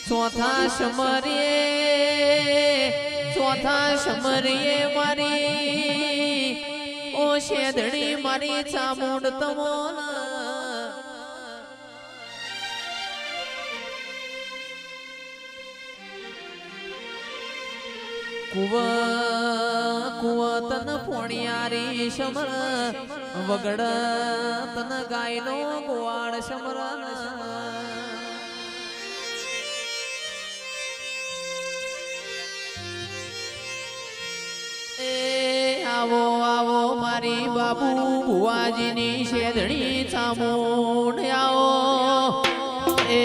ચોથા સમરીએ મારી ઓ શેદણી મારી ચામુંડ તમોન કુવા તન પોણિયારી સમર વગડ તન ગાયનો ગોવાળ સમર આવો આવો મારી બાબુ ભુવાજીની શેદણી ચામુંડ આવો એ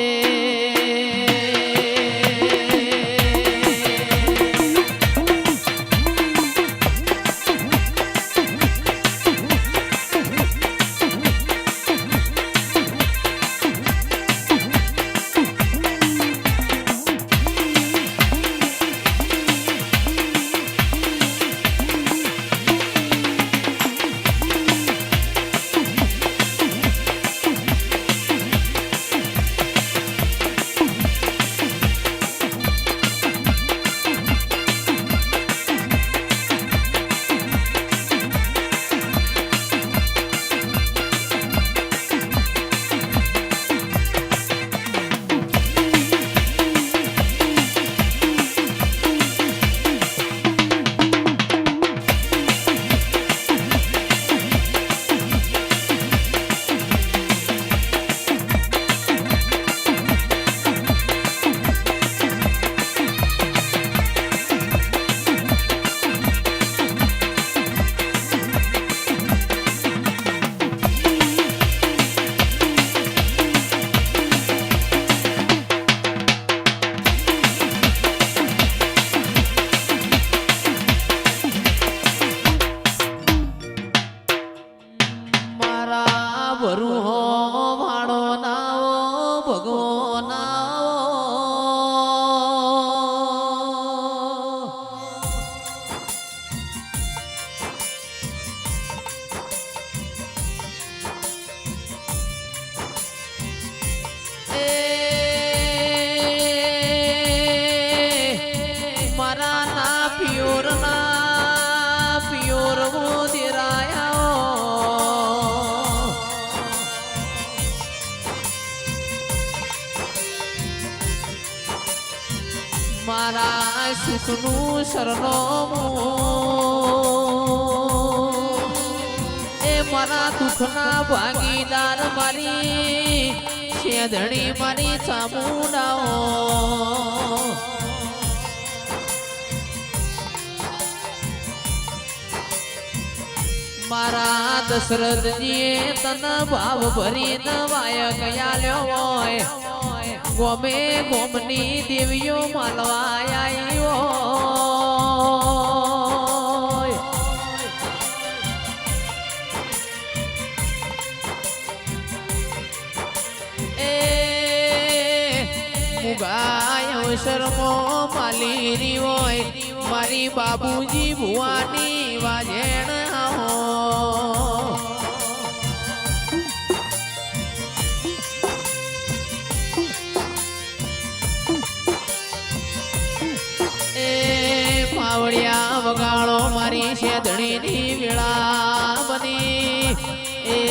મારા સુખનું સરનામું એ મારા દુઃખના ભાગીદાર મારી શેદણી મારી ચામુંડાઓ મારા દશરથજીએ તન ભાવ ભરી નવાય ગયાલ્યો હોય ગોમે ગોમની દેવીઓ માલવા આવ્યો એ મુગાય શરમો માલીરી હોય મારી બાબુજી ભુવાની વાજેણ વગાડો મારી શેદણીની વેળા બની એ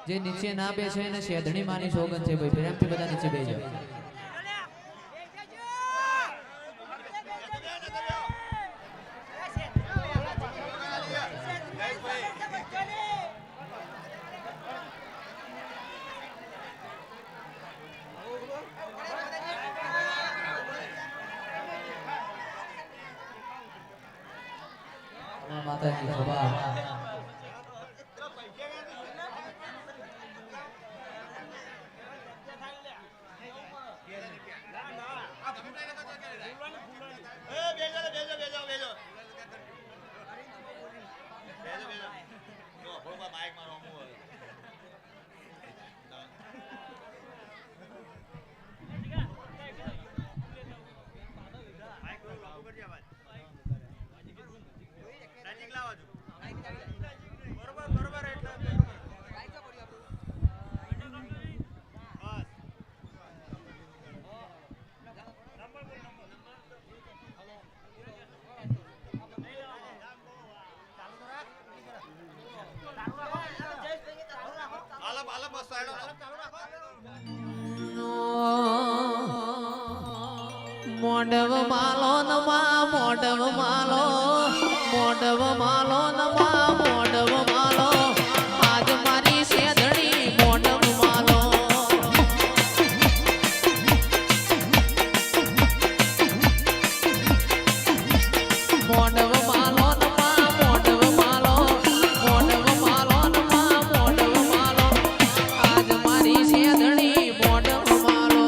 જે નીચે ના બેસે એને શેદણી માની સોગંદ છે ભાઈ પ્રેમથી બધા નીચે બેસી જાવ માતાજી ખબર મોડવ માલો નમા મોડવ માલો મોડવ માલો નમા મોડવ માલો આજ મારી શેધણી મોડવ માલો મોડવ માલો નમા મોડવ માલો મોડવ માલો નમા મોડવ માલો આજ મારી શેધણી મોડવ માલો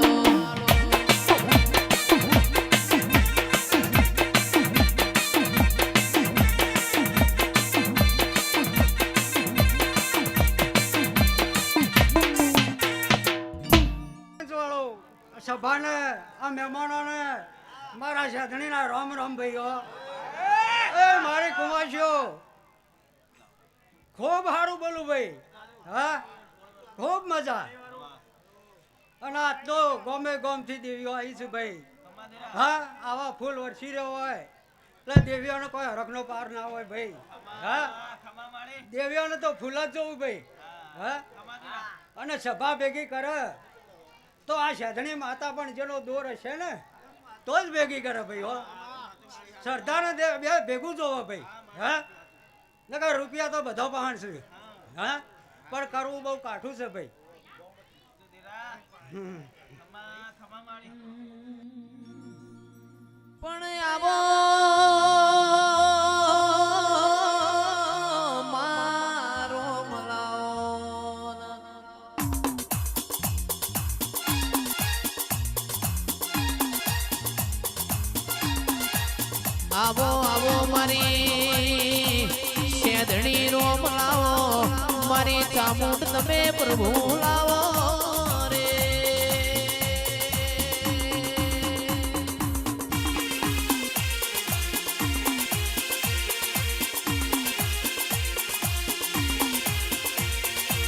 સભાને આ મહેમાનોને મારા શેઠણીના રામ રામ ભાઈઓ એ મારી કુમાશીઓ ખૂબ સારું બોલું ભાઈ હા ખૂબ મજા અને આ તો ગમે ગમથી દેવીઓ આવી છે ભાઈ હા આવા ફૂલ વરસી રહ્યો હોય એટલે દેવીઓને કોઈ હરખનો પાર ના હોય ભાઈ હા દેવીઓને તો ફૂલ જ જોવું ભાઈ હા અને સભા ભેગી કરે તો આ શેઠણી માતા પણ જેનો દોર હશે ને તો જ ભેગી કરે ભાઈ હો શ્રદ્ધાને બે ભેગું જોવો ભાઈ હા નકર રૂપિયા તો બધો પહાણ છે હા પણ કરવું બહુ કાઠું છે ભાઈ પણ આવો મારો મલાઓ આવો આવો મારી શેધણી રો મલાવો મારી ચામુંડ તમે પ્રભુ લાવો રે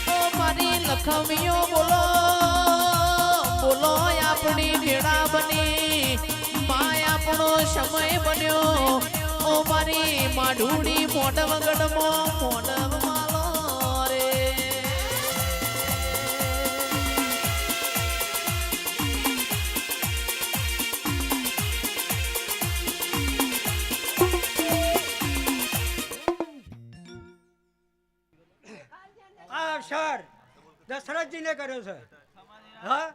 ઓ મારી લખમીઓ બોલો બોલો આપણી ભેળા બની માય આપણો સમય બન્યો ઓ મારી માઢુડી મોઢવ ગઢમો મોઢવ માલો રે આ અક્ષર દશરથજીને કર્યો છે હા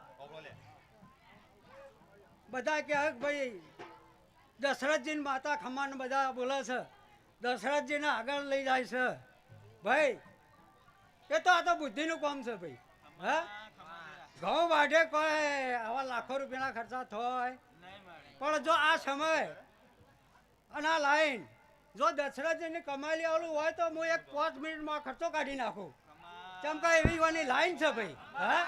બધા કે ભાઈ દશરથજી માતા ખમાન બધા બોલે છે દશરથજીને આગળ લઈ જાય છે ભાઈ એ તો આ તો બુદ્ધિનું કામ છે ભાઈ હા ઘઉં વાઢે કોઈ આવા લાખો રૂપિયાના ખર્ચા થાય પણ જો આ સમય અને આ લાઈન જો દશરથજીની કમાલી આવેલું હોય તો હું એક 5 મિનિટમાં ખર્ચો કાઢી નાખું ચમકા એવી વાની લાઈન છે ભાઈ હા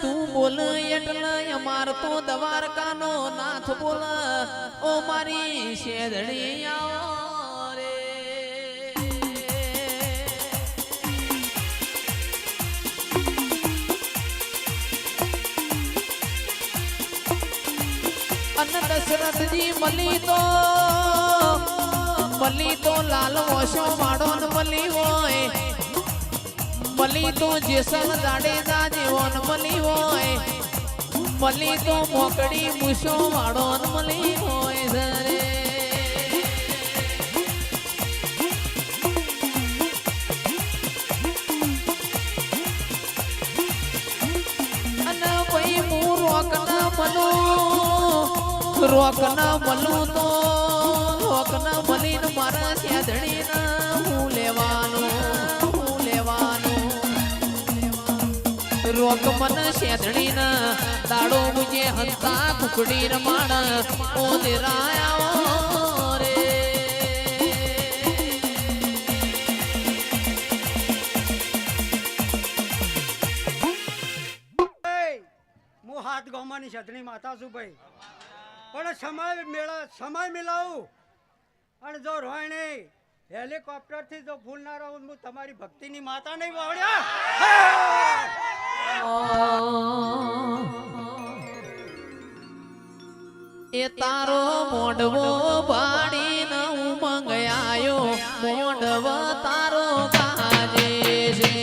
તું બોલ એટલે અમાર તો દ્વારકાનો નાથ બોલ ઓ મારી શેધણી આવો રે અન દશરથજી મલી તો લાલ વોશો માડો ન મલી હોય મલી તો જેસલ જાડેજા જેવો ન મલી હોય મલી તો મોકડી મૂછો વાળો ન મલી હોય રે રોકના મલું તો રોકના મલીન મારા સેધણીના હું લેવાનું રોક મન સેધણીના દાડો મુજે હંતા કુકડી રમાણ ઓ દેરાયા રે હું હાથ ગોમાની છત્રી માતા છું ભાઈ પણ સમય મિલાવું અને જો રોહિણી હેલિકોપ્ટર થી જો ફૂલ ના રહું હું તમારી ભક્તિની માતા નહીં વાવડ્યા એ તારો મોઢવો પાડીને ઉમંગ આયો મોઢવ તારો ગાજે છે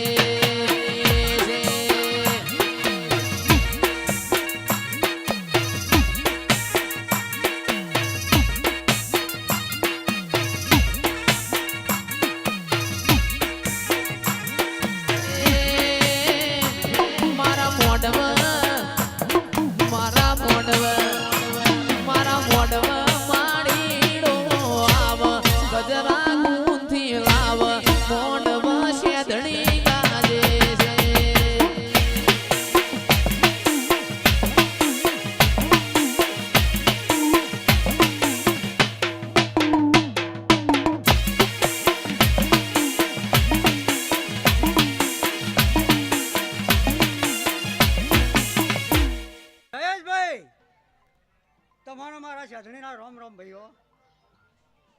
તમારો મારા છત્રીના રોમ રોમ ભાઈઓ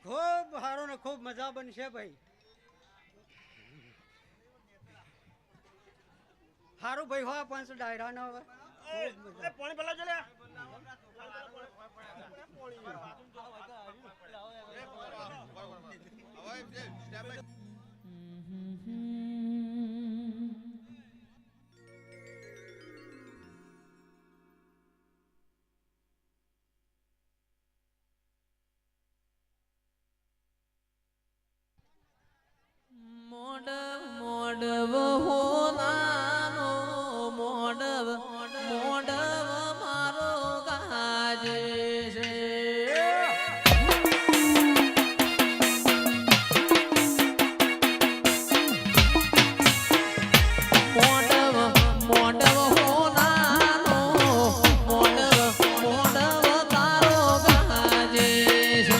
ખૂબ સારો ને ખૂબ મજા બનશે ભાઈ સારું ભાઈ હોય પણ ડાયરા નો હવે પાણી પેલા ચલ્યા મોડવ હો નાનો મોડવ મારો ગાજે છે મોડવ હો નાનો મોડવ તારો ગાજે છે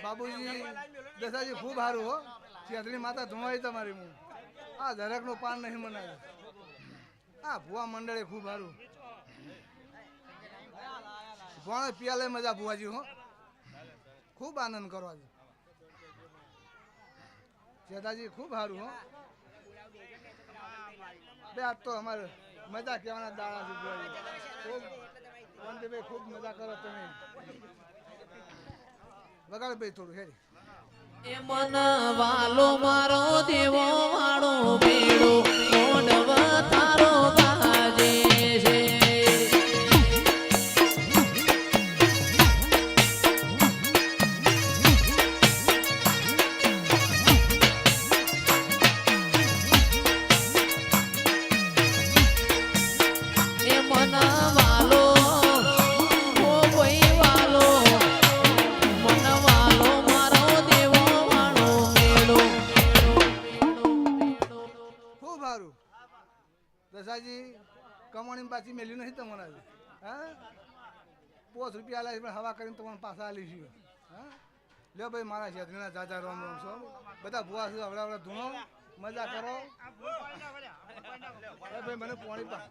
બાબુજી દસાજી ખૂબ સારું હો છેતરી માતા ધુમાઈ તમારી હું આ જરાકનું પાન નહીં મનાવે આ ભુવા મંડળે ખૂબ સારું ભોણે પિયાલે મજા ભુવાજી હો ખૂબ આનંદ કરવા છે ચેતાજી ખૂબ સારું હો બે આજ તો અમારે મજા કહેવાના દાડા છે ભુવાજી ખૂબ વંદીભાઈ ખૂબ મજા કરો તમે વગાડ ભાઈ થોડું હેરી એ મન વાલો મારો દેવો વાળો બેડો મોડવ તારો ગાજે દસાજી કમાણી પાછી મેલ્યું નહીં તમારે આજે હા ₹5 આલ્યા છે પણ હવા કરીને તમને પાછા આલી છે હા લ્યો ભાઈ મારા છેતરીના જાજા રોમ રોમ છો બધા ભૂવા છે હવડા ધૂણો મજા કરો ભાઈ મને પાણી પા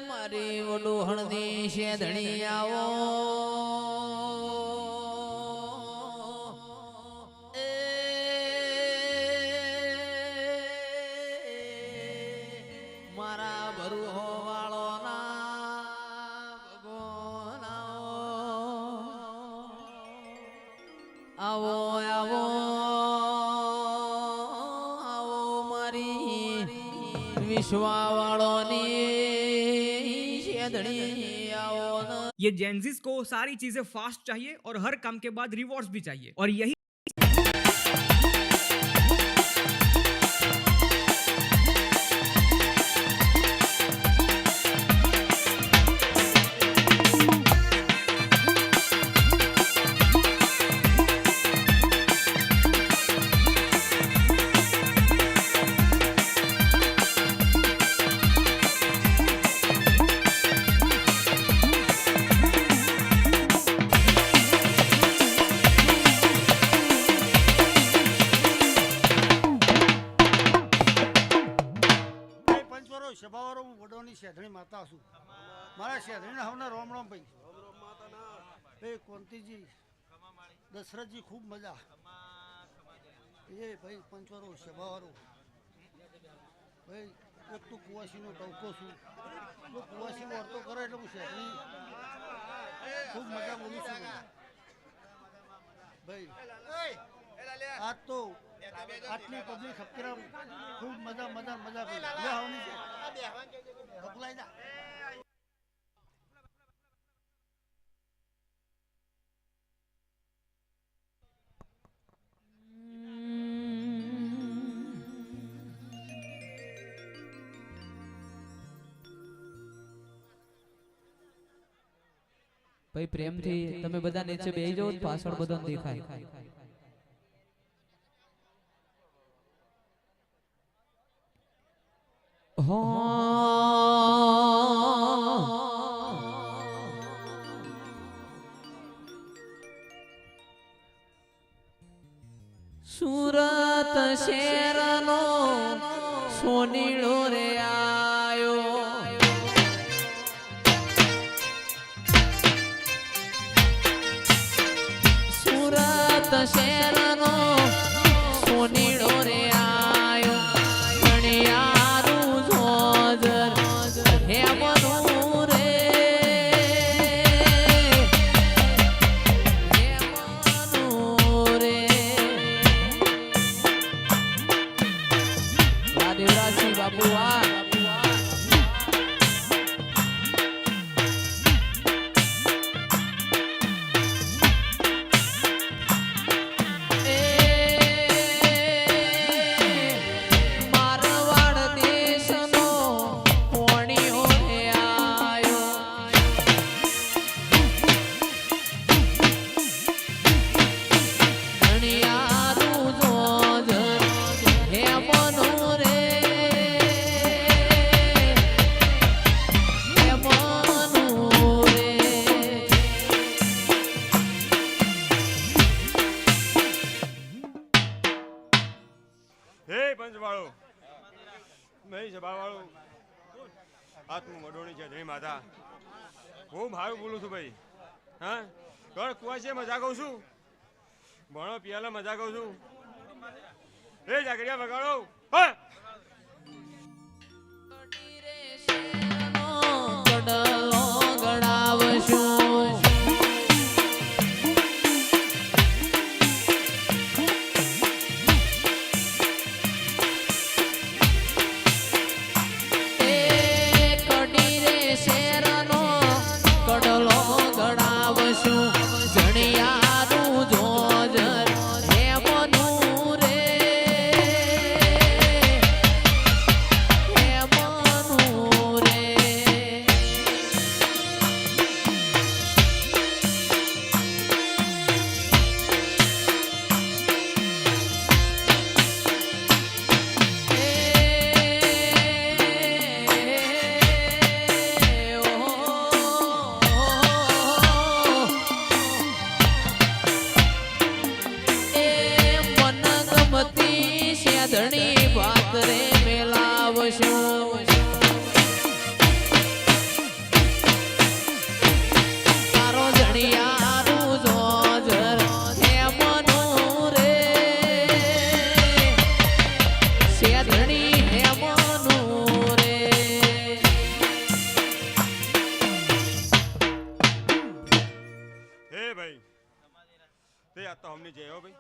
મારી વડોહણની શેધણી આવો મારા ભરુહો વાળો ના ભગવાન આવો આવો આવો મારી વિશ્વા વાળોની ये जेंजिस को सारी चीजें फास्ट चाहिए और हर काम के बाद रिवॉर्ड्स भी चाहिए और यही સભાવાળો હું વડોની શેધણી માતા છું મારા શેધણીના હવના રોમ રોમ ભાઈ ભાઈ કોંતીજી દશરથજી ખૂબ મજા એ ભાઈ પંચવારો સભાવાળો ભાઈ એક તો કુવાસીનો ટવકો છું તો કુવાસીનો અર્થો કરે એટલે હું શેધણી ખૂબ મજા બોલું છું ભાઈ આજ તો આટલી પબ્લિક ખપકરા ખૂબ મજા મજા મજા ભાઈ ઢોકલાઈ જા ભાઈ પ્રેમથી તમે બધા નીચે બેસી જાઓ પાછળ બધો દેખાય સુરત શહેરનો સોનીળો રે આયો સુરત શહેરનો સોનીળો રે આયો મણિયારું જોજર હે મનું રે હે મનું રે દેવરાજસિંહ બાપુ આ વાળો નહીં સભા વાળો આત્મ મડોણી છે ધણી માતા ખૂબ સારું બોલું છું ભાઈ હા કણ કુવાશે મજા કહું છું ભણો પિયાલા મજા કહું છું એ જાગરિયા વગાડો હા ઓશો તારો જડિયારું જોજર હેમનું રે શેધણી હેમનું રે હે ભાઈ તે આ તો હમની જય હો ભાઈ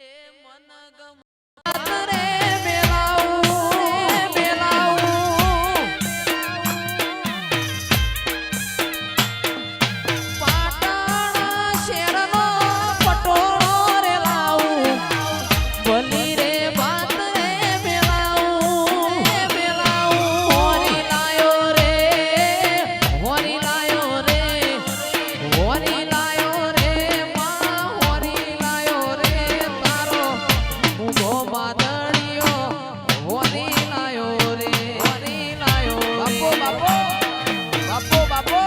એ મન ગમ રે બેલાવું બેલાવું પાટણ શેરનો પટોળો રે લાવું ભલી રે વાત રે બેલાવું બેલાવું હોરી લાયો રે હોરી લાયો રે હોરી લાયો રે માં હોરી લાયો રે તારો ઉભો બાદળિયો હોરી લાયો રે હોરી લાયો બાપો બાપો બાપો બાપો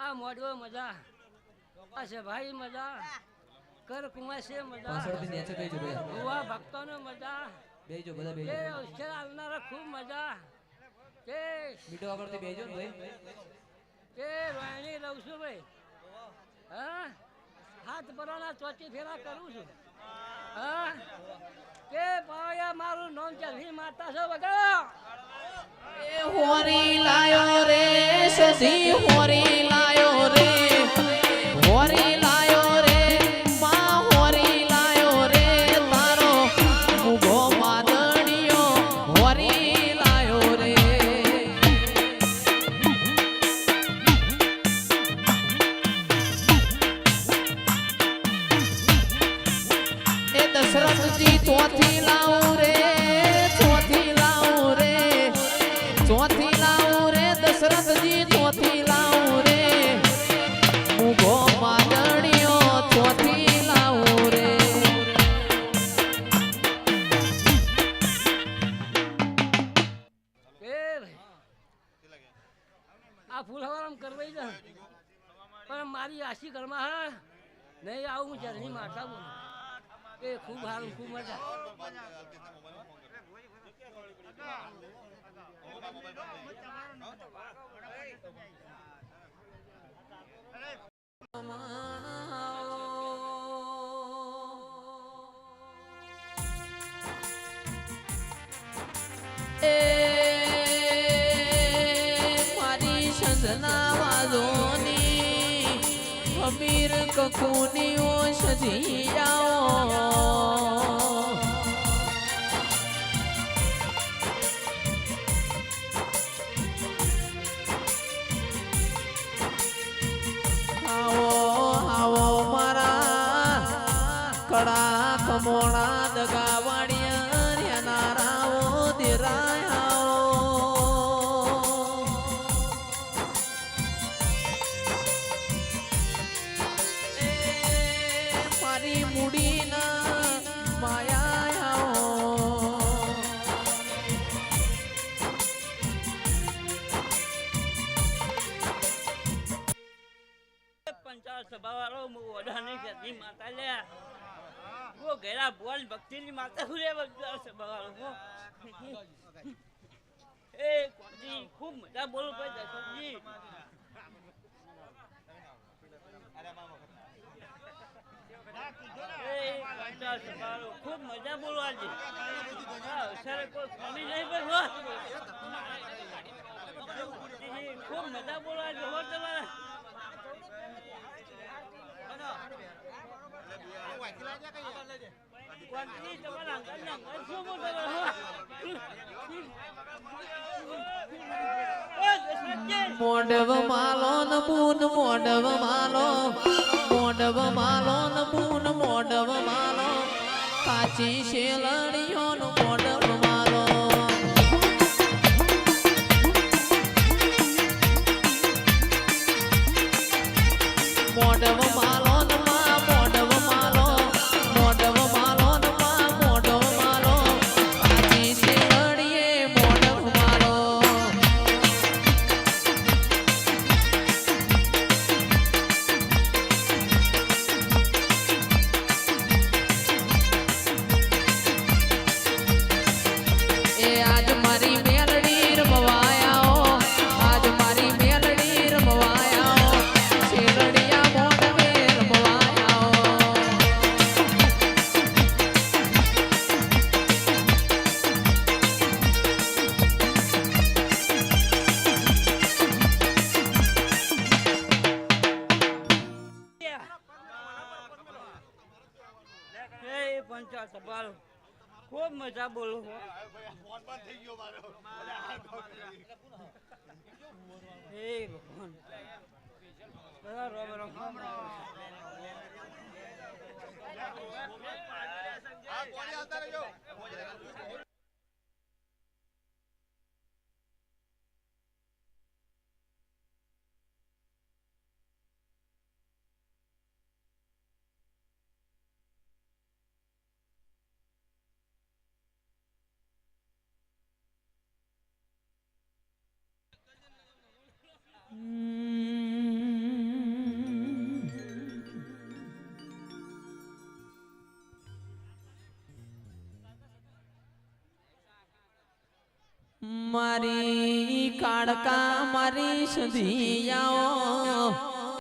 આ મોડવો મજા આ સભાઈ મજા કર કુમાશે મજા ભુવા ભક્તોને મજા એ અક્ષર આવનારા ખૂબ મજા તે તે રોહિણી રહું છું ભાઈ હા હાથ ભરાના ચોથી ફેરા કરું છું હા તે પાયા મારું નામ ચલવી માતા છે વગર એ હોરી લાયો રે સધી હોરી લાયો રે હોરી લાયો રે માં હોરી લાયો રે તારો ઉભો માદણિયો હોરી લાયો રે એ દશરથજી ચોથી લાવું રે ચોથી લાવું રે ચોથી લાવું રે દશરથજી ચોથી લાવું રે ઉભો માદણિયો ચોથી લાવું રે આ ફૂલ હવારામ કરવાઈ જાય પણ મારી આશી ઘરમાં હા નહીં આવું હું જલ્દી મારતા બોલું એ ખૂબ સારું ખૂબ મજા મારી સંજના વાજોની અમીર કકુની ઓષધી આવો આવો આવો મારા કડા કમોણા દગાવાડિયા નારાઓ દેરાયા મારી મૂડીના માયા પંચાયત સભા વાળો ઓઢાની સદી માતા લ્યા વો ઘેરા બોલ ભક્તિની માતા હું રે પંચાયત સભા વાળો એ કોજી ખૂબ મજા બોલું ભાઈ દશરથજી પંચાયત સભા વાળો ખૂબ મજા બોલવા છે અવસરે કોઈ કમી નહીં બનવા ખૂબ મજા બોલવા છે હો તમારે કોન્ટી તમારા અંકલના ઘર શું બોલો મોડવ માલો ન બૂન મોડવ માલો મોડવ માલો ન બૂન મોડવ માલો કાચી શેલડીઓ નો મોડવ માલો મોડવ માલો ન માં મોડવ માલો મોડવ માલો ન માં મોડવ માલો કાચી શેલડીએ મોડવ માલો એ આજ મારી મેલડી રમવાયાઓ આજ મારી મેલડી રમવાયાઓ શેલડિયા મોડવે રમવાયાઓ એ પંચાયત સભા ખૂબ મજા બોલું હે ભગવાન બધા રોમ રોમ મારી કાળકા મારી સધિયાઓ